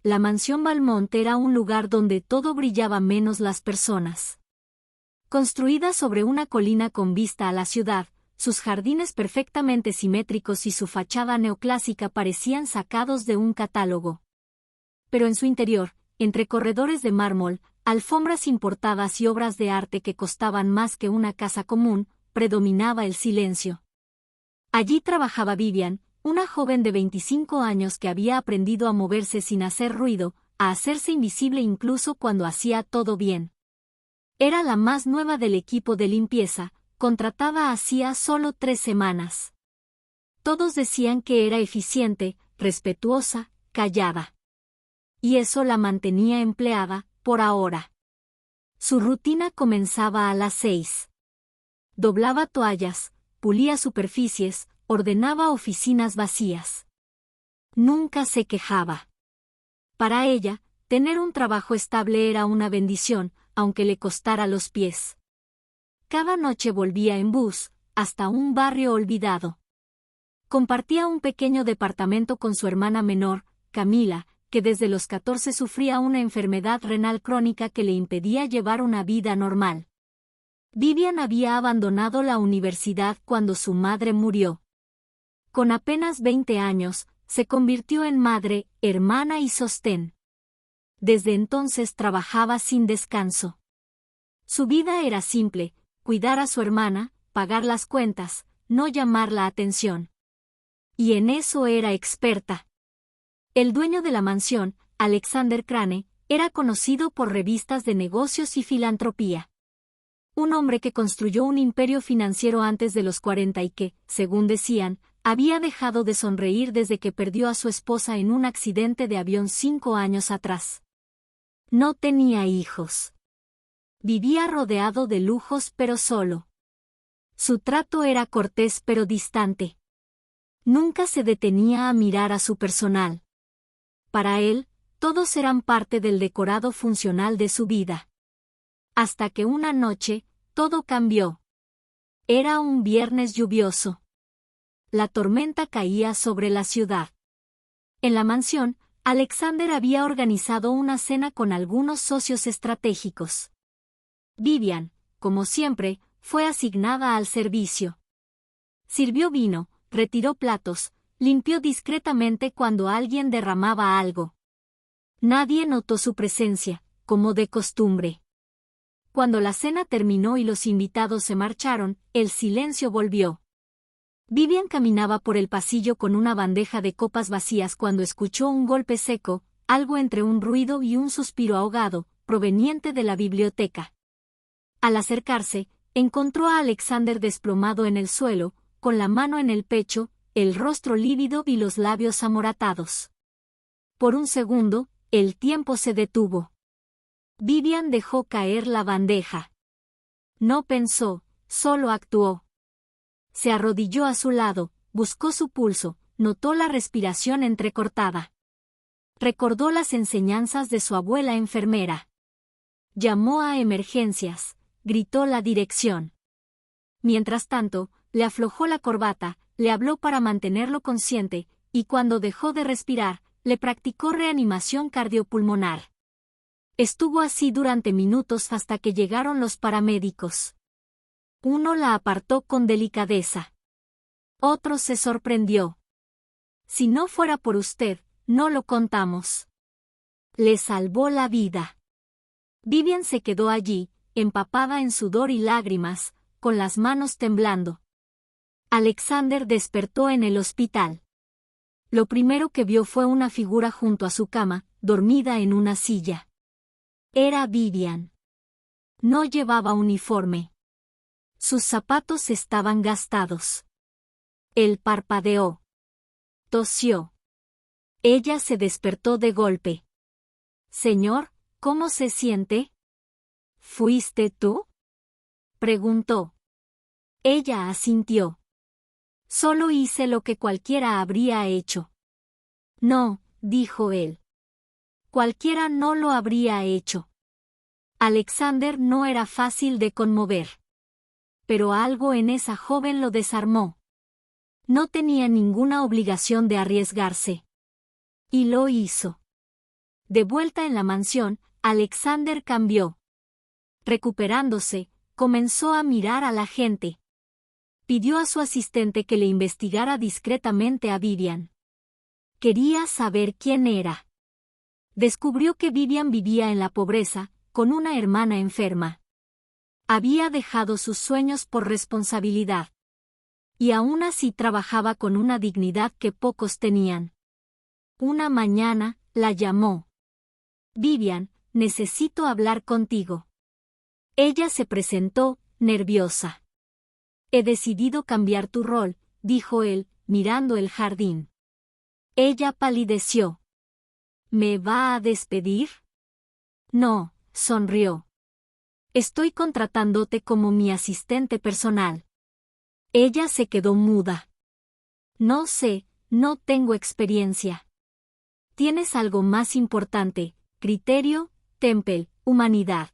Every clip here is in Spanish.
la mansión Valmont era un lugar donde todo brillaba menos las personas. Construida sobre una colina con vista a la ciudad, sus jardines perfectamente simétricos y su fachada neoclásica parecían sacados de un catálogo. Pero en su interior, entre corredores de mármol, alfombras importadas y obras de arte que costaban más que una casa común, predominaba el silencio. Allí trabajaba Vivian, una joven de 25 años que había aprendido a moverse sin hacer ruido, a hacerse invisible incluso cuando hacía todo bien. Era la más nueva del equipo de limpieza, contratada hacía solo 3 semanas. Todos decían que era eficiente, respetuosa, callada. Y eso la mantenía empleada, por ahora. Su rutina comenzaba a las 6. Doblaba toallas, pulía superficies, ordenaba oficinas vacías. Nunca se quejaba. Para ella, tener un trabajo estable era una bendición, aunque le costara los pies. Cada noche volvía en bus, hasta un barrio olvidado. Compartía un pequeño departamento con su hermana menor, Camila, que desde los 14 sufría una enfermedad renal crónica que le impedía llevar una vida normal. Vivian había abandonado la universidad cuando su madre murió. Con apenas 20 años, se convirtió en madre, hermana y sostén. Desde entonces trabajaba sin descanso. Su vida era simple: cuidar a su hermana, pagar las cuentas, no llamar la atención. Y en eso era experta. El dueño de la mansión, Alexander Crane, era conocido por revistas de negocios y filantropía. Un hombre que construyó un imperio financiero antes de los 40 y que, según decían, había dejado de sonreír desde que perdió a su esposa en un accidente de avión 5 años atrás. No tenía hijos. Vivía rodeado de lujos pero solo. Su trato era cortés pero distante. Nunca se detenía a mirar a su personal. Para él, todos eran parte del decorado funcional de su vida. Hasta que una noche, todo cambió. Era un viernes lluvioso. La tormenta caía sobre la ciudad. En la mansión, Alexander había organizado una cena con algunos socios estratégicos. Vivian, como siempre, fue asignada al servicio. Sirvió vino, retiró platos, limpió discretamente cuando alguien derramaba algo. Nadie notó su presencia, como de costumbre. Cuando la cena terminó y los invitados se marcharon, el silencio volvió. Vivian caminaba por el pasillo con una bandeja de copas vacías cuando escuchó un golpe seco, algo entre un ruido y un suspiro ahogado, proveniente de la biblioteca. Al acercarse, encontró a Alexander desplomado en el suelo, con la mano en el pecho, el rostro lívido y los labios amoratados. Por un segundo, el tiempo se detuvo. Vivian dejó caer la bandeja. No pensó, solo actuó. Se arrodilló a su lado, buscó su pulso, notó la respiración entrecortada. Recordó las enseñanzas de su abuela enfermera. Llamó a emergencias, gritó la dirección. Mientras tanto, le aflojó la corbata, le habló para mantenerlo consciente, y cuando dejó de respirar, le practicó reanimación cardiopulmonar. Estuvo así durante minutos hasta que llegaron los paramédicos. Uno la apartó con delicadeza. Otro se sorprendió. Si no fuera por usted, no lo contamos. Le salvó la vida. Vivian se quedó allí, empapada en sudor y lágrimas, con las manos temblando. Alexander despertó en el hospital. Lo primero que vio fue una figura junto a su cama, dormida en una silla. Era Vivian. No llevaba uniforme. Sus zapatos estaban gastados. Él parpadeó. Tosió. Ella se despertó de golpe. Señor, ¿cómo se siente? ¿Fuiste tú?, preguntó. Ella asintió. Solo hice lo que cualquiera habría hecho. No, dijo él. Cualquiera no lo habría hecho. Alexander no era fácil de conmover. Pero algo en esa joven lo desarmó. No tenía ninguna obligación de arriesgarse. Y lo hizo. De vuelta en la mansión, Alexander cambió. Recuperándose, comenzó a mirar a la gente. Pidió a su asistente que le investigara discretamente a Vivian. Quería saber quién era. Descubrió que Vivian vivía en la pobreza, con una hermana enferma. Había dejado sus sueños por responsabilidad. Y aún así trabajaba con una dignidad que pocos tenían. Una mañana, la llamó. Vivian, necesito hablar contigo. Ella se presentó, nerviosa. He decidido cambiar tu rol, dijo él, mirando el jardín. Ella palideció. ¿Me va a despedir? No, sonrió. Estoy contratándote como mi asistente personal. Ella se quedó muda. No sé, no tengo experiencia. Tienes algo más importante, criterio, temple, humanidad.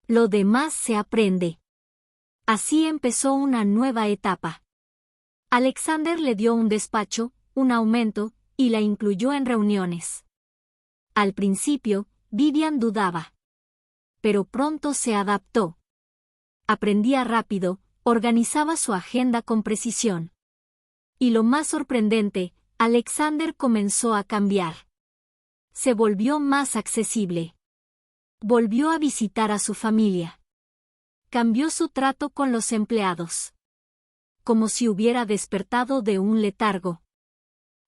Lo demás se aprende. Así empezó una nueva etapa. Alexander le dio un despacho, un aumento, y la incluyó en reuniones. Al principio, Vivian dudaba. Pero pronto se adaptó. Aprendía rápido, organizaba su agenda con precisión. Y lo más sorprendente, Alexander comenzó a cambiar. Se volvió más accesible. Volvió a visitar a su familia. Cambió su trato con los empleados. Como si hubiera despertado de un letargo.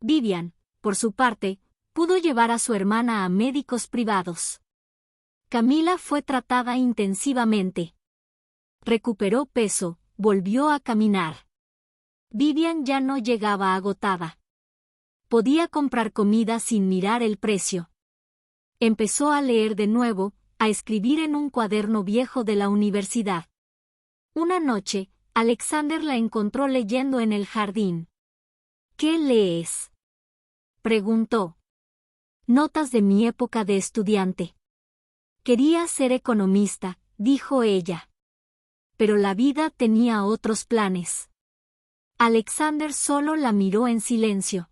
Vivian, por su parte, pudo llevar a su hermana a médicos privados. Camila fue tratada intensivamente. Recuperó peso, volvió a caminar. Vivian ya no llegaba agotada. Podía comprar comida sin mirar el precio. Empezó a leer de nuevo, a escribir en un cuaderno viejo de la universidad. Una noche, Alexander la encontró leyendo en el jardín. ¿Qué lees?, preguntó. Notas de mi época de estudiante. Quería ser economista, dijo ella. Pero la vida tenía otros planes. Alexander solo la miró en silencio.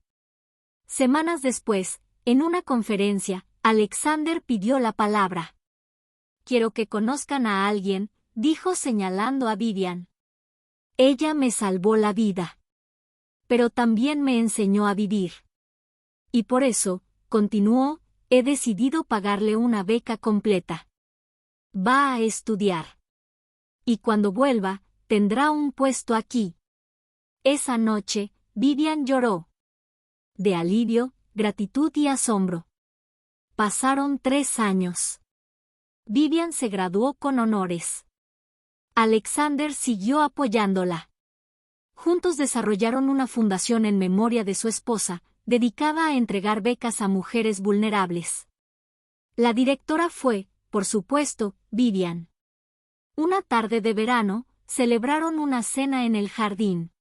Semanas después, en una conferencia, Alexander pidió la palabra. Quiero que conozcan a alguien, dijo señalando a Vivian. Ella me salvó la vida. Pero también me enseñó a vivir. Y por eso, continuó, he decidido pagarle una beca completa. Va a estudiar. Y cuando vuelva, tendrá un puesto aquí. Esa noche, Vivian lloró. De alivio, gratitud y asombro. Pasaron 3 años. Vivian se graduó con honores. Alexander siguió apoyándola. Juntos desarrollaron una fundación en memoria de su esposa, dedicada a entregar becas a mujeres vulnerables. La directora fue, por supuesto, Vivian. Una tarde de verano, celebraron una cena en el jardín.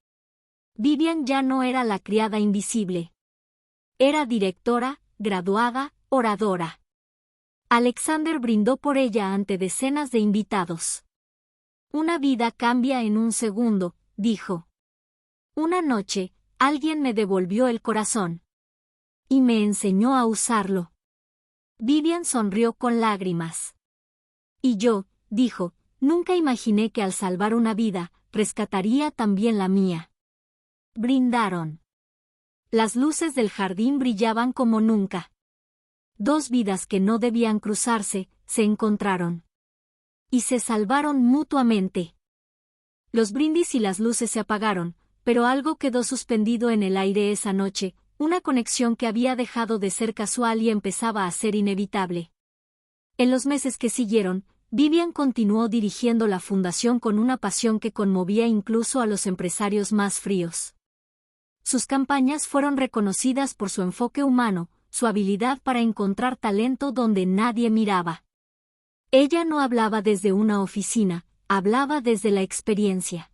Vivian ya no era la criada invisible. Era directora, graduada, oradora. Alexander brindó por ella ante decenas de invitados. Una vida cambia en un segundo, dijo. Una noche, alguien me devolvió el corazón. Y me enseñó a usarlo. Vivian sonrió con lágrimas. Y yo, dijo, nunca imaginé que al salvar una vida, rescataría también la mía. Brindaron. Las luces del jardín brillaban como nunca. 2 vidas que no debían cruzarse, se encontraron. Y se salvaron mutuamente. Los brindis y las luces se apagaron, pero algo quedó suspendido en el aire esa noche, una conexión que había dejado de ser casual y empezaba a ser inevitable. En los meses que siguieron, Vivian continuó dirigiendo la fundación con una pasión que conmovía incluso a los empresarios más fríos. Sus campañas fueron reconocidas por su enfoque humano, su habilidad para encontrar talento donde nadie miraba. Ella no hablaba desde una oficina, hablaba desde la experiencia.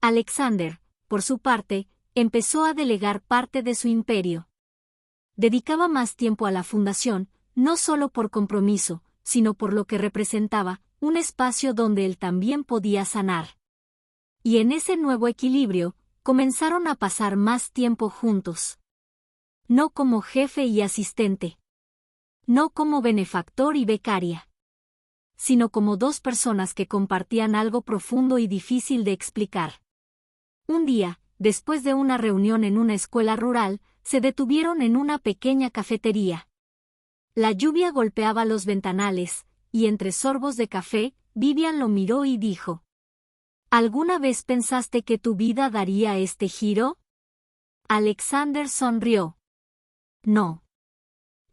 Alexander, por su parte, empezó a delegar parte de su imperio. Dedicaba más tiempo a la fundación, no solo por compromiso, sino por lo que representaba, un espacio donde él también podía sanar. Y en ese nuevo equilibrio, comenzaron a pasar más tiempo juntos. No como jefe y asistente. No como benefactor y becaria, sino como dos personas que compartían algo profundo y difícil de explicar. Un día, después de una reunión en una escuela rural, se detuvieron en una pequeña cafetería. La lluvia golpeaba los ventanales, y entre sorbos de café, Vivian lo miró y dijo: ¿Alguna vez pensaste que tu vida daría este giro? Alexander sonrió. No.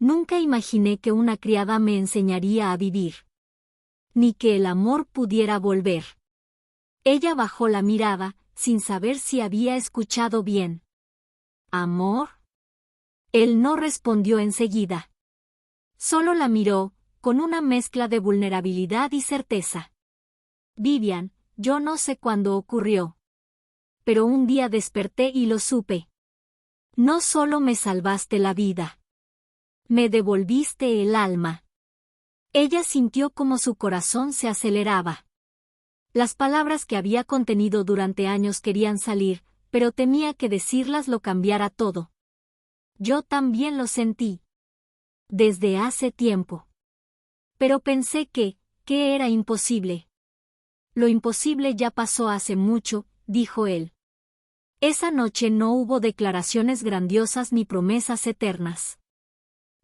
Nunca imaginé que una criada me enseñaría a vivir. Ni que el amor pudiera volver. Ella bajó la mirada, sin saber si había escuchado bien. ¿Amor? Él no respondió enseguida. Solo la miró, con una mezcla de vulnerabilidad y certeza. Vivian, yo no sé cuándo ocurrió. Pero un día desperté y lo supe. No solo me salvaste la vida. Me devolviste el alma. Ella sintió como su corazón se aceleraba. Las palabras que había contenido durante años querían salir, pero temía que decirlas lo cambiara todo. Yo también lo sentí. Desde hace tiempo. Pero pensé que era imposible. Lo imposible ya pasó hace mucho, dijo él. Esa noche no hubo declaraciones grandiosas ni promesas eternas.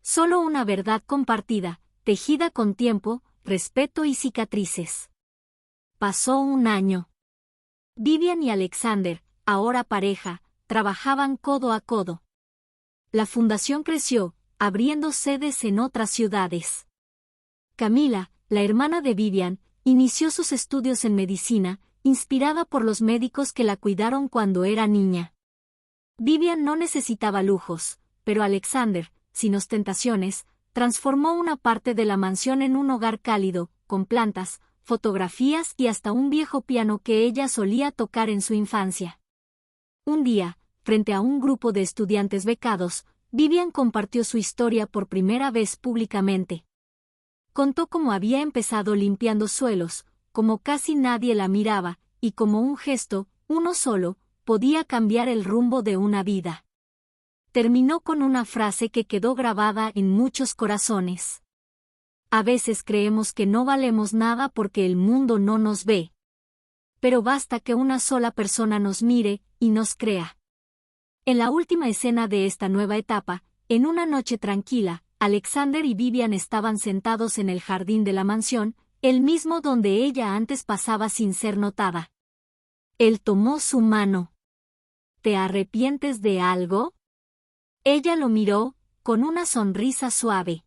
Solo una verdad compartida, tejida con tiempo, respeto y cicatrices. Pasó un año. Vivian y Alexander, ahora pareja, trabajaban codo a codo. La fundación creció, abriendo sedes en otras ciudades. Camila, la hermana de Vivian, inició sus estudios en medicina, inspirada por los médicos que la cuidaron cuando era niña. Vivian no necesitaba lujos, pero Alexander, sin ostentaciones, transformó una parte de la mansión en un hogar cálido, con plantas, fotografías y hasta un viejo piano que ella solía tocar en su infancia. Un día, frente a un grupo de estudiantes becados, Vivian compartió su historia por primera vez públicamente. Contó cómo había empezado limpiando suelos, cómo casi nadie la miraba, y cómo un gesto, uno solo, podía cambiar el rumbo de una vida. Terminó con una frase que quedó grabada en muchos corazones. A veces creemos que no valemos nada porque el mundo no nos ve. Pero basta que una sola persona nos mire y nos crea. En la última escena de esta nueva etapa, en una noche tranquila, Alexander y Vivian estaban sentados en el jardín de la mansión, el mismo donde ella antes pasaba sin ser notada. Él tomó su mano. ¿Te arrepientes de algo? Ella lo miró, con una sonrisa suave.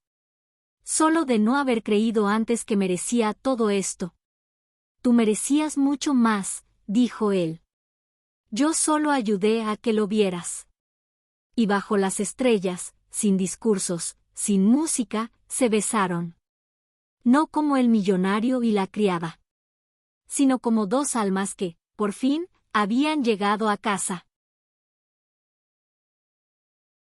Solo de no haber creído antes que merecía todo esto. Tú merecías mucho más, dijo él. Yo solo ayudé a que lo vieras. Y bajo las estrellas, sin discursos, sin música, se besaron. No como el millonario y la criada, sino como dos almas que, por fin, habían llegado a casa.